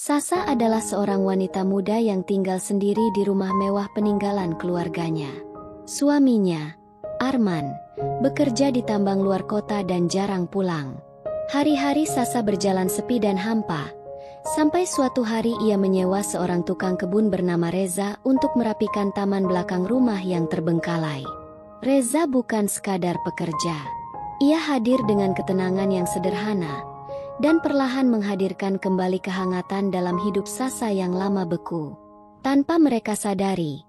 Sasa adalah seorang wanita muda yang tinggal sendiri di rumah mewah peninggalan keluarganya. Suaminya, Arman, bekerja di tambang luar kota dan jarang pulang. Hari-hari Sasa berjalan sepi dan hampa, sampai suatu hari ia menyewa seorang tukang kebun bernama Reza untuk merapikan taman belakang rumah yang terbengkalai. Reza bukan sekadar pekerja. Ia hadir dengan ketenangan yang sederhana, dan perlahan menghadirkan kembali kehangatan dalam hidup Sasa yang lama beku. Tanpa mereka sadari,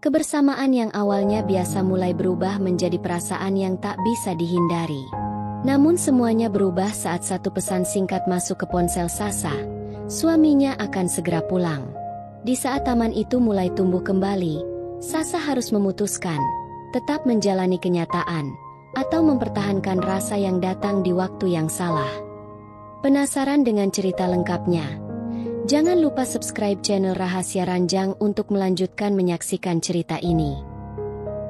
kebersamaan yang awalnya biasa mulai berubah menjadi perasaan yang tak bisa dihindari. Namun semuanya berubah saat satu pesan singkat masuk ke ponsel Sasa. Suaminya akan segera pulang. Di saat taman itu mulai tumbuh kembali, Sasa harus memutuskan, tetap menjalani kenyataan, atau mempertahankan rasa yang datang di waktu yang salah. Penasaran dengan cerita lengkapnya? Jangan lupa subscribe channel Rahasia Ranjang untuk melanjutkan menyaksikan cerita ini.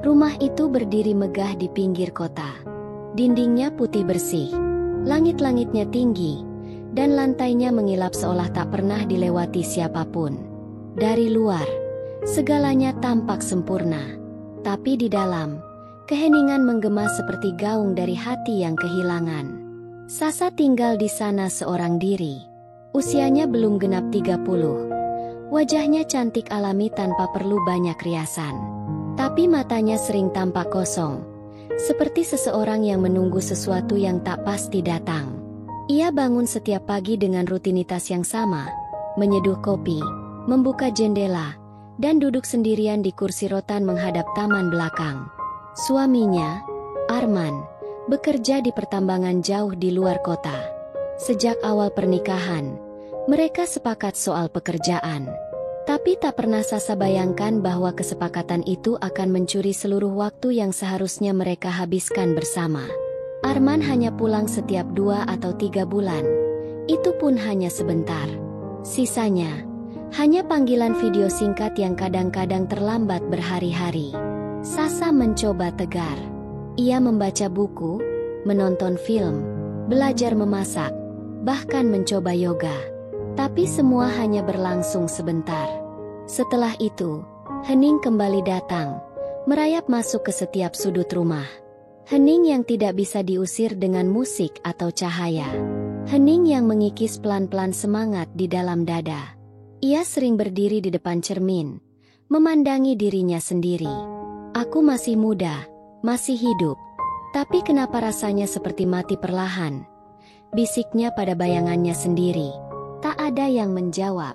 Rumah itu berdiri megah di pinggir kota. Dindingnya putih bersih, langit-langitnya tinggi, dan lantainya mengilap seolah tak pernah dilewati siapapun. Dari luar, segalanya tampak sempurna. Tapi di dalam, keheningan menggema seperti gaung dari hati yang kehilangan. Sasa tinggal di sana seorang diri. Usianya belum genap 30. Wajahnya cantik alami tanpa perlu banyak riasan. Tapi matanya sering tampak kosong, seperti seseorang yang menunggu sesuatu yang tak pasti datang. Ia bangun setiap pagi dengan rutinitas yang sama, menyeduh kopi, membuka jendela, dan duduk sendirian di kursi rotan menghadap taman belakang. Suaminya, Arman, bekerja di pertambangan jauh di luar kota. Sejak awal pernikahan, mereka sepakat soal pekerjaan. Tapi tak pernah Sasa bayangkan bahwa kesepakatan itu akan mencuri seluruh waktu yang seharusnya mereka habiskan bersama. Arman hanya pulang setiap 2 atau 3 bulan. Itu pun hanya sebentar. Sisanya, hanya panggilan video singkat yang kadang-kadang terlambat berhari-hari. Sasa mencoba tegar. Ia membaca buku, menonton film, belajar memasak, bahkan mencoba yoga. Tapi semua hanya berlangsung sebentar. Setelah itu, hening kembali datang, merayap masuk ke setiap sudut rumah. Hening yang tidak bisa diusir dengan musik atau cahaya. Hening yang mengikis pelan-pelan semangat di dalam dada. Ia sering berdiri di depan cermin, memandangi dirinya sendiri. Aku masih muda, masih hidup, tapi kenapa rasanya seperti mati perlahan? Bisiknya pada bayangannya sendiri. Tak ada yang menjawab.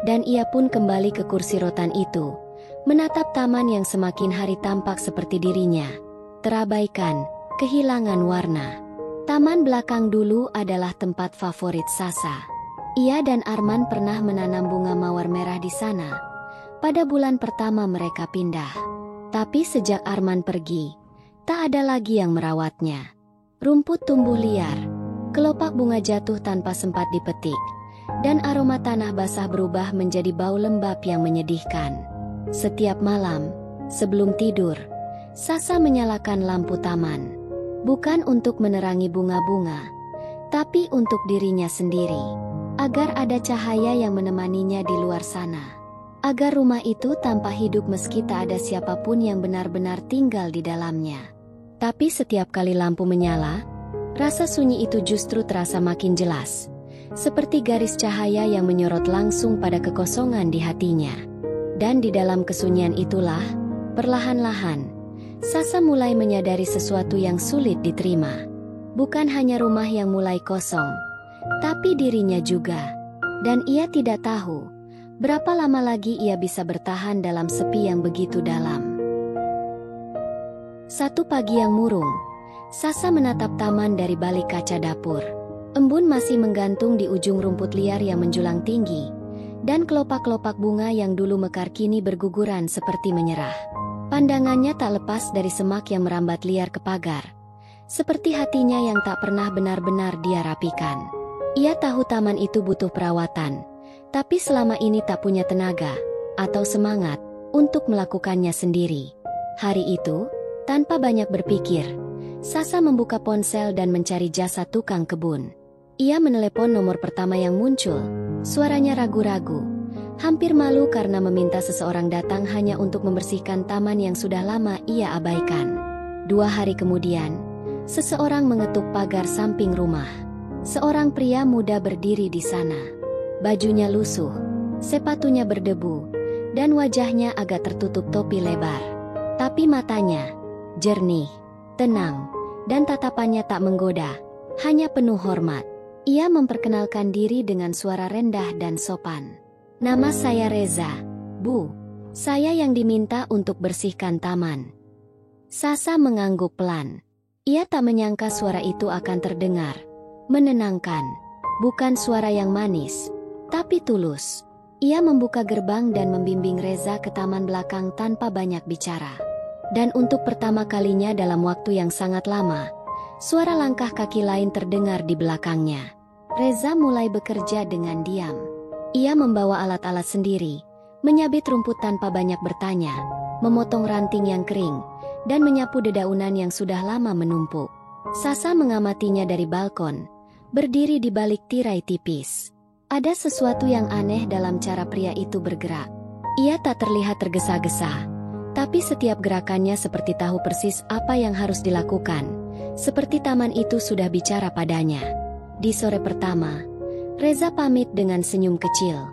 Dan ia pun kembali ke kursi rotan itu, menatap taman yang semakin hari tampak seperti dirinya. Terabaikan, kehilangan warna. Taman belakang dulu adalah tempat favorit Sasa. Ia dan Arman pernah menanam bunga mawar merah di sana. Pada bulan pertama mereka pindah. Tapi sejak Arman pergi, tak ada lagi yang merawatnya. Rumput tumbuh liar, kelopak bunga jatuh tanpa sempat dipetik, dan aroma tanah basah berubah menjadi bau lembab yang menyedihkan. Setiap malam, sebelum tidur, Sasa menyalakan lampu taman. Bukan untuk menerangi bunga-bunga, tapi untuk dirinya sendiri. Agar ada cahaya yang menemaninya di luar sana. Agar rumah itu tanpa hidup meski tak ada siapapun yang benar-benar tinggal di dalamnya. Tapi setiap kali lampu menyala, rasa sunyi itu justru terasa makin jelas. Seperti garis cahaya yang menyorot langsung pada kekosongan di hatinya. Dan di dalam kesunyian itulah, perlahan-lahan, Sasa mulai menyadari sesuatu yang sulit diterima. Bukan hanya rumah yang mulai kosong, tapi dirinya juga. Dan ia tidak tahu berapa lama lagi ia bisa bertahan dalam sepi yang begitu dalam. Satu pagi yang murung, Sasa menatap taman dari balik kaca dapur. Embun masih menggantung di ujung rumput liar yang menjulang tinggi, dan kelopak-kelopak bunga yang dulu mekar kini berguguran seperti menyerah. Pandangannya tak lepas dari semak yang merambat liar ke pagar, seperti hatinya yang tak pernah benar-benar dia rapikan. Ia tahu taman itu butuh perawatan, tapi selama ini tak punya tenaga atau semangat untuk melakukannya sendiri. Hari itu, tanpa banyak berpikir, Sasa membuka ponsel dan mencari jasa tukang kebun. Ia menelepon nomor pertama yang muncul, Suaranya ragu-ragu, hampir malu karena meminta seseorang datang hanya untuk membersihkan taman yang sudah lama ia abaikan. 2 hari kemudian, seseorang mengetuk pagar samping rumah. Seorang pria muda berdiri di sana. Bajunya lusuh, sepatunya berdebu, dan wajahnya agak tertutup topi lebar. Tapi matanya jernih, tenang, dan tatapannya tak menggoda, hanya penuh hormat. Ia memperkenalkan diri dengan suara rendah dan sopan. "Nama saya Reza, Bu. Saya yang diminta untuk bersihkan taman." Sasa mengangguk pelan. Ia tak menyangka suara itu akan terdengar menenangkan. Bukan suara yang manis, tapi tulus. Ia membuka gerbang dan membimbing Reza ke taman belakang tanpa banyak bicara. Dan untuk pertama kalinya dalam waktu yang sangat lama, suara langkah kaki lain terdengar di belakangnya. Reza mulai bekerja dengan diam. Ia membawa alat-alat sendiri, menyabit rumput tanpa banyak bertanya, memotong ranting yang kering, dan menyapu dedaunan yang sudah lama menumpuk. Sasa mengamatinya dari balkon, berdiri di balik tirai tipis. Ada sesuatu yang aneh dalam cara pria itu bergerak. Ia tak terlihat tergesa-gesa, tapi setiap gerakannya seperti tahu persis apa yang harus dilakukan, seperti taman itu sudah bicara padanya. Di sore pertama, Reza pamit dengan senyum kecil.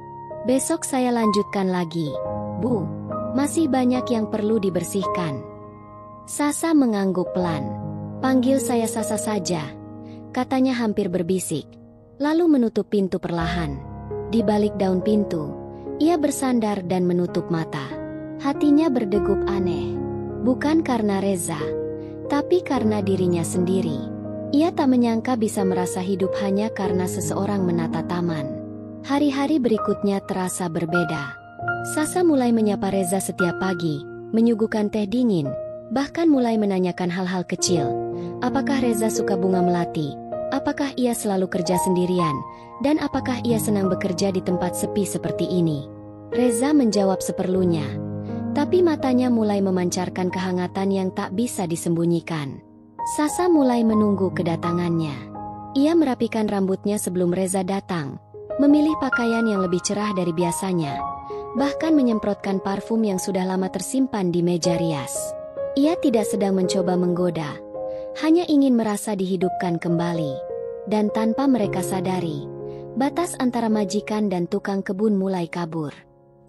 "Besok saya lanjutkan lagi, Bu. Masih banyak yang perlu dibersihkan." Sasa mengangguk pelan. "Panggil saya Sasa saja," katanya hampir berbisik, lalu menutup pintu perlahan. Di balik daun pintu, ia bersandar dan menutup mata. Hatinya berdegup aneh. Bukan karena Reza, tapi karena dirinya sendiri. Ia tak menyangka bisa merasa hidup hanya karena seseorang menata taman. Hari-hari berikutnya terasa berbeda. Sasa mulai menyapa Reza setiap pagi, menyuguhkan teh dingin, bahkan mulai menanyakan hal-hal kecil. Apakah Reza suka bunga melati? Apakah ia selalu kerja sendirian? Dan apakah ia senang bekerja di tempat sepi seperti ini? Reza menjawab seperlunya, tapi matanya mulai memancarkan kehangatan yang tak bisa disembunyikan. Sasa mulai menunggu kedatangannya. Ia merapikan rambutnya sebelum Reza datang, memilih pakaian yang lebih cerah dari biasanya, bahkan menyemprotkan parfum yang sudah lama tersimpan di meja rias. Ia tidak sedang mencoba menggoda, hanya ingin merasa dihidupkan kembali. Dan tanpa mereka sadari, batas antara majikan dan tukang kebun mulai kabur.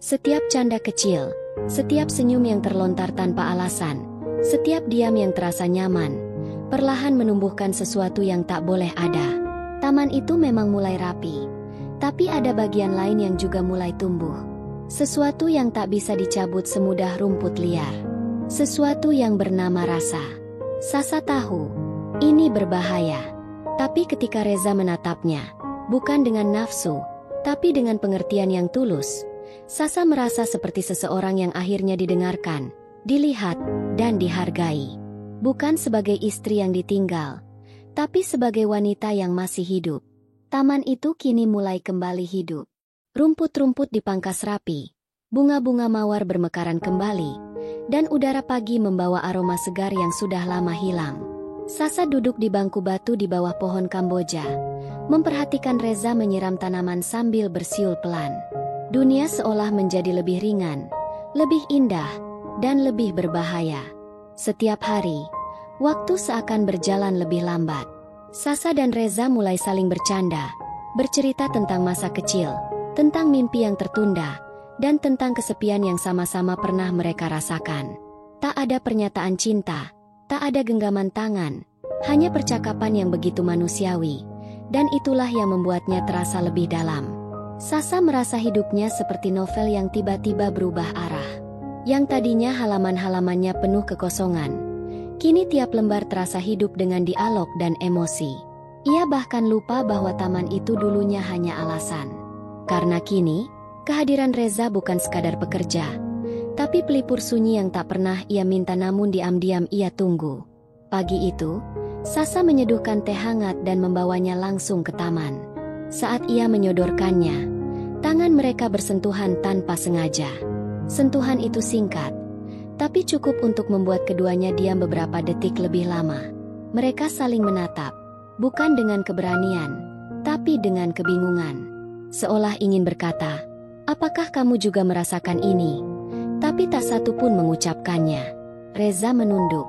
Setiap canda kecil, setiap senyum yang terlontar tanpa alasan, setiap diam yang terasa nyaman, perlahan menumbuhkan sesuatu yang tak boleh ada. Taman itu memang mulai rapi, tapi ada bagian lain yang juga mulai tumbuh. Sesuatu yang tak bisa dicabut semudah rumput liar. Sesuatu yang bernama rasa. Sasa tahu, ini berbahaya. Tapi ketika Reza menatapnya, bukan dengan nafsu, tapi dengan pengertian yang tulus, Sasa merasa seperti seseorang yang akhirnya didengarkan, dilihat, dan dihargai. Bukan sebagai istri yang ditinggal, tapi sebagai wanita yang masih hidup. Taman itu kini mulai kembali hidup. Rumput-rumput dipangkas rapi, bunga-bunga mawar bermekaran kembali, dan udara pagi membawa aroma segar yang sudah lama hilang. Sasa duduk di bangku batu di bawah pohon Kamboja, memperhatikan Reza menyiram tanaman sambil bersiul pelan. Dunia seolah menjadi lebih ringan, lebih indah, dan lebih berbahaya. Setiap hari, waktu seakan berjalan lebih lambat. Sasa dan Reza mulai saling bercanda, bercerita tentang masa kecil, tentang mimpi yang tertunda, dan tentang kesepian yang sama-sama pernah mereka rasakan. Tak ada pernyataan cinta, tak ada genggaman tangan, hanya percakapan yang begitu manusiawi, dan itulah yang membuatnya terasa lebih dalam. Sasa merasa hidupnya seperti novel yang tiba-tiba berubah arah. Yang tadinya halaman-halamannya penuh kekosongan, kini tiap lembar terasa hidup dengan dialog dan emosi. Ia bahkan lupa bahwa taman itu dulunya hanya alasan. Karena kini, kehadiran Reza bukan sekadar pekerja, tapi pelipur sunyi yang tak pernah ia minta namun diam-diam ia tunggu. Pagi itu, Sasa menyeduhkan teh hangat dan membawanya langsung ke taman. Saat ia menyodorkannya, tangan mereka bersentuhan tanpa sengaja. Sentuhan itu singkat, tapi cukup untuk membuat keduanya diam beberapa detik lebih lama. Mereka saling menatap, bukan dengan keberanian, tapi dengan kebingungan. seolah ingin berkata, "Apakah kamu juga merasakan ini?" Tapi tak satu pun mengucapkannya. Reza menunduk,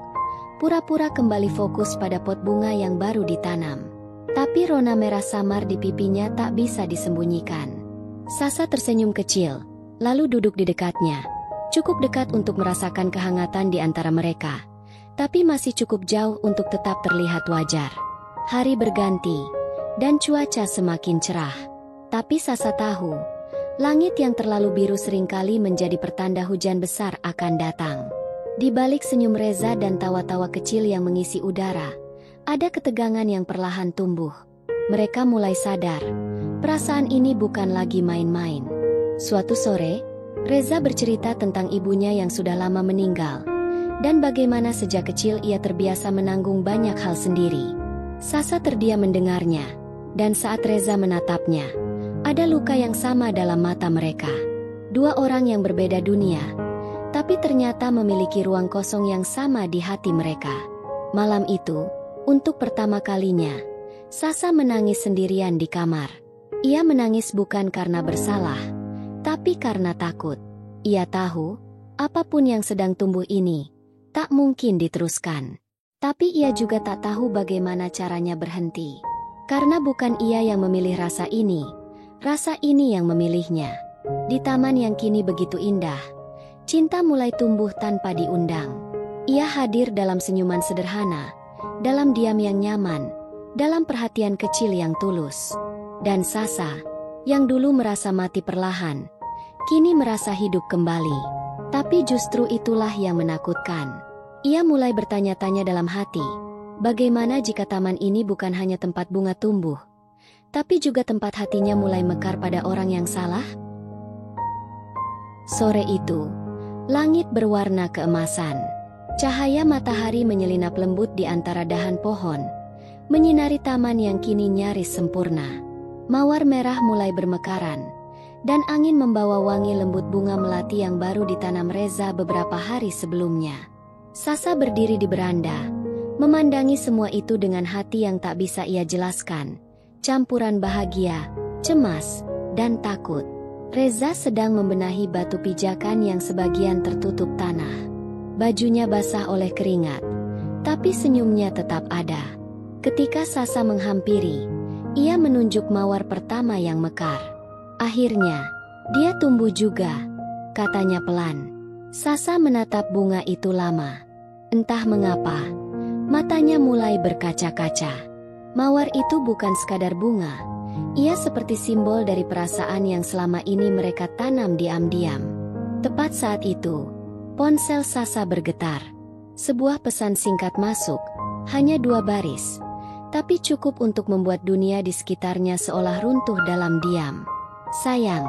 pura-pura kembali fokus pada pot bunga yang baru ditanam. Tapi rona merah samar di pipinya tak bisa disembunyikan. Sasa tersenyum kecil, lalu duduk di dekatnya. Cukup dekat untuk merasakan kehangatan di antara mereka, tapi masih cukup jauh untuk tetap terlihat wajar. Hari berganti, dan cuaca semakin cerah. Tapi Sasa tahu, langit yang terlalu biru seringkali menjadi pertanda hujan besar akan datang. Di balik senyum Reza dan tawa-tawa kecil yang mengisi udara, ada ketegangan yang perlahan tumbuh. Mereka mulai sadar, perasaan ini bukan lagi main-main. Suatu sore, Reza bercerita tentang ibunya yang sudah lama meninggal, dan bagaimana sejak kecil ia terbiasa menanggung banyak hal sendiri. Sasa terdiam mendengarnya, dan saat Reza menatapnya, ada luka yang sama dalam mata mereka. Dua orang yang berbeda dunia, tapi ternyata memiliki ruang kosong yang sama di hati mereka. Malam itu, untuk pertama kalinya, Sasa menangis sendirian di kamar. Ia menangis bukan karena bersalah, tapi karena takut. Ia tahu, apapun yang sedang tumbuh ini, tak mungkin diteruskan. Tapi ia juga tak tahu bagaimana caranya berhenti. Karena bukan ia yang memilih rasa ini yang memilihnya. Di taman yang kini begitu indah, cinta mulai tumbuh tanpa diundang. Ia hadir dalam senyuman sederhana, dalam diam yang nyaman, dalam perhatian kecil yang tulus. Dan Sasa, yang dulu merasa mati perlahan, kini merasa hidup kembali. Tapi justru itulah yang menakutkan. Ia mulai bertanya-tanya dalam hati, bagaimana jika taman ini bukan hanya tempat bunga tumbuh, tapi juga tempat hatinya mulai mekar pada orang yang salah? Sore itu, langit berwarna keemasan. Cahaya matahari menyelinap lembut di antara dahan pohon, menyinari taman yang kini nyaris sempurna. Mawar merah mulai bermekaran, dan angin membawa wangi lembut bunga melati yang baru ditanam Reza beberapa hari sebelumnya. Sasa berdiri di beranda, memandangi semua itu dengan hati yang tak bisa ia jelaskan, campuran bahagia, cemas, dan takut. Reza sedang membenahi batu pijakan yang sebagian tertutup tanah. Bajunya basah oleh keringat, tapi senyumnya tetap ada. Ketika Sasa menghampiri, ia menunjuk mawar pertama yang mekar. Akhirnya, dia tumbuh juga, katanya pelan. Sasa menatap bunga itu lama. Entah mengapa, matanya mulai berkaca-kaca. Mawar itu bukan sekadar bunga, ia seperti simbol dari perasaan yang selama ini mereka tanam diam-diam. Tepat saat itu, ponsel Sasa bergetar. Sebuah pesan singkat masuk, hanya 2 baris, tapi cukup untuk membuat dunia di sekitarnya seolah runtuh dalam diam. "Sayang,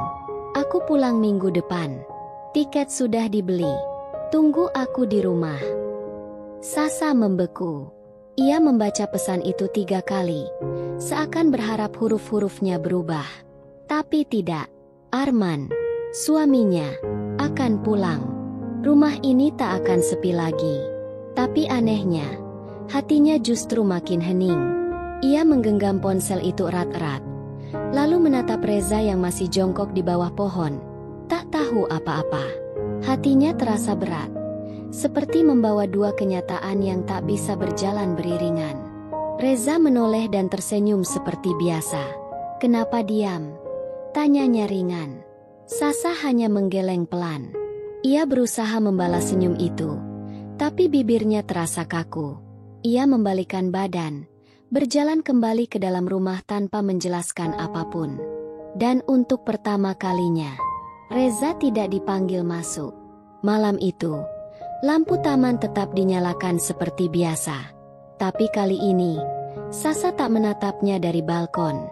aku pulang minggu depan. Tiket sudah dibeli. Tunggu aku di rumah." Sasa membeku. Ia membaca pesan itu 3 kali, seakan berharap huruf-hurufnya berubah. Tapi tidak. Arman, suaminya, akan pulang. Rumah ini tak akan sepi lagi. Tapi anehnya, hatinya justru makin hening. Ia menggenggam ponsel itu erat-erat, lalu menatap Reza yang masih jongkok di bawah pohon, tak tahu apa-apa. Hatinya terasa berat, seperti membawa 2 kenyataan yang tak bisa berjalan beriringan. Reza menoleh dan tersenyum seperti biasa. "Kenapa diam?" tanyanya ringan. Sasa hanya menggeleng pelan. Ia berusaha membalas senyum itu, tapi bibirnya terasa kaku. Ia membalikkan badan, berjalan kembali ke dalam rumah tanpa menjelaskan apapun. Dan untuk pertama kalinya, Reza tidak dipanggil masuk. Malam itu, lampu taman tetap dinyalakan seperti biasa. Tapi kali ini, Sasa tak menatapnya dari balkon.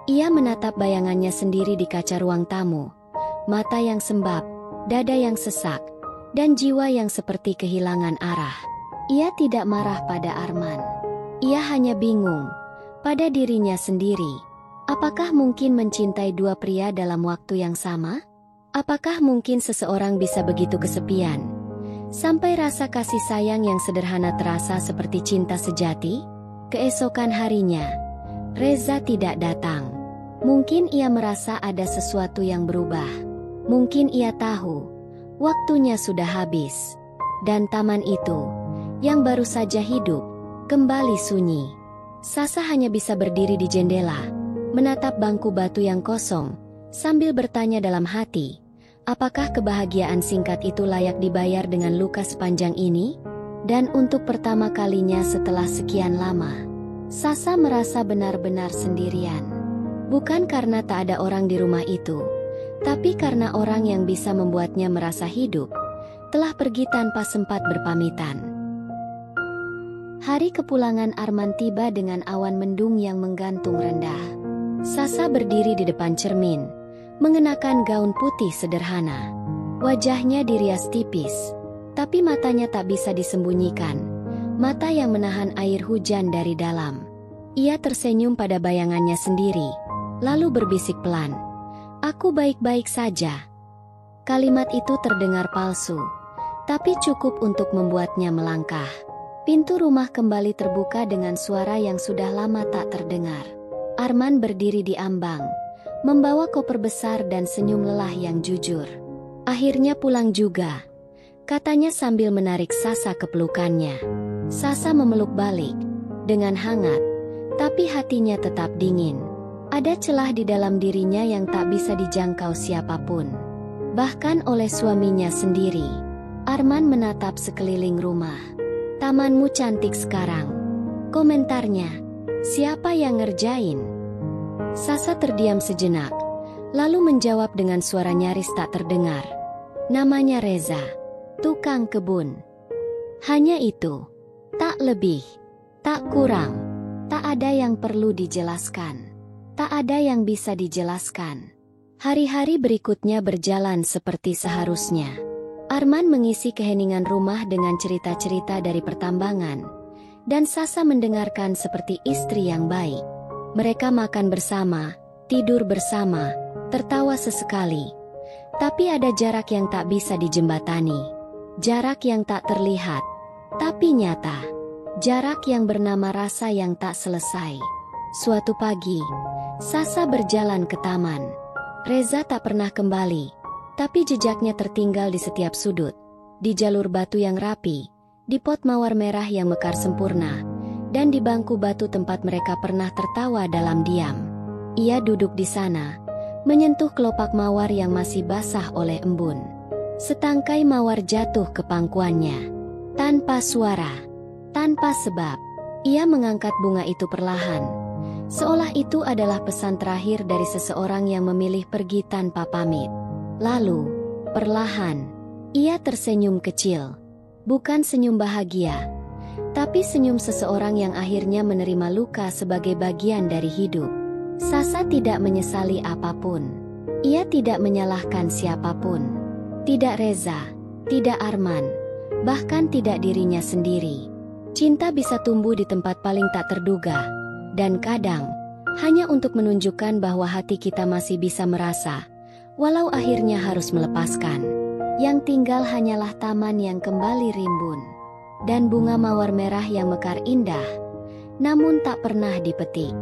Ia menatap bayangannya sendiri di kaca ruang tamu. Mata yang sembab, dada yang sesak, dan jiwa yang seperti kehilangan arah. Ia tidak marah pada Arman. Ia hanya bingung pada dirinya sendiri. Apakah mungkin mencintai 2 pria dalam waktu yang sama? Apakah mungkin seseorang bisa begitu kesepian, sampai rasa kasih sayang yang sederhana terasa seperti cinta sejati? Keesokan harinya, Reza tidak datang. Mungkin ia merasa ada sesuatu yang berubah. Mungkin ia tahu waktunya sudah habis. Dan taman itu, yang baru saja hidup, kembali sunyi. Sasa hanya bisa berdiri di jendela, menatap bangku batu yang kosong, sambil bertanya dalam hati, apakah kebahagiaan singkat itu layak dibayar dengan luka sepanjang ini? Dan untuk pertama kalinya setelah sekian lama, Sasa merasa benar-benar sendirian. Bukan karena tak ada orang di rumah itu, tapi karena orang yang bisa membuatnya merasa hidup, telah pergi tanpa sempat berpamitan. Hari kepulangan Arman tiba dengan awan mendung yang menggantung rendah. Sasa berdiri di depan cermin, mengenakan gaun putih sederhana. Wajahnya dirias tipis, tapi matanya tak bisa disembunyikan. Mata yang menahan air hujan dari dalam. Ia tersenyum pada bayangannya sendiri, lalu berbisik pelan, "Aku baik-baik saja." Kalimat itu terdengar palsu, tapi cukup untuk membuatnya melangkah. Pintu rumah kembali terbuka dengan suara yang sudah lama tak terdengar. Arman berdiri di ambang, membawa koper besar dan senyum lelah yang jujur. "Akhirnya pulang juga," katanya sambil menarik Sasa ke pelukannya. Sasa memeluk balik, dengan hangat, tapi hatinya tetap dingin. Ada celah di dalam dirinya yang tak bisa dijangkau siapapun. Bahkan oleh suaminya sendiri. Arman menatap sekeliling rumah. "Tamanmu cantik sekarang," komentarnya. "Siapa yang ngerjain?" Sasa terdiam sejenak, lalu menjawab dengan suara nyaris tak terdengar. "Namanya Reza, tukang kebun." Hanya itu. Tak lebih, tak kurang. Tak ada yang perlu dijelaskan. Tak ada yang bisa dijelaskan. Hari-hari berikutnya berjalan seperti seharusnya. Arman mengisi keheningan rumah dengan cerita-cerita dari pertambangan, dan Sasa mendengarkan seperti istri yang baik. Mereka makan bersama, tidur bersama, tertawa sesekali. Tapi ada jarak yang tak bisa dijembatani. Jarak yang tak terlihat, tapi nyata. Jarak yang bernama rasa yang tak selesai. Suatu pagi, Sasa berjalan ke taman. Reza tak pernah kembali. Tapi jejaknya tertinggal di setiap sudut, di jalur batu yang rapi, di pot mawar merah yang mekar sempurna, dan di bangku batu tempat mereka pernah tertawa dalam diam. Ia duduk di sana, menyentuh kelopak mawar yang masih basah oleh embun. Setangkai mawar jatuh ke pangkuannya. Tanpa suara, tanpa sebab, ia mengangkat bunga itu perlahan. Seolah itu adalah pesan terakhir dari seseorang yang memilih pergi tanpa pamit. Lalu, perlahan, ia tersenyum kecil. Bukan senyum bahagia, tapi senyum seseorang yang akhirnya menerima luka sebagai bagian dari hidup. Sasa tidak menyesali apapun. Ia tidak menyalahkan siapapun. Tidak Reza, tidak Arman, bahkan tidak dirinya sendiri. Cinta bisa tumbuh di tempat paling tak terduga, dan kadang, hanya untuk menunjukkan bahwa hati kita masih bisa merasa, walau akhirnya harus melepaskan. Yang tinggal hanyalah taman yang kembali rimbun, dan bunga mawar merah yang mekar indah, namun tak pernah dipetik.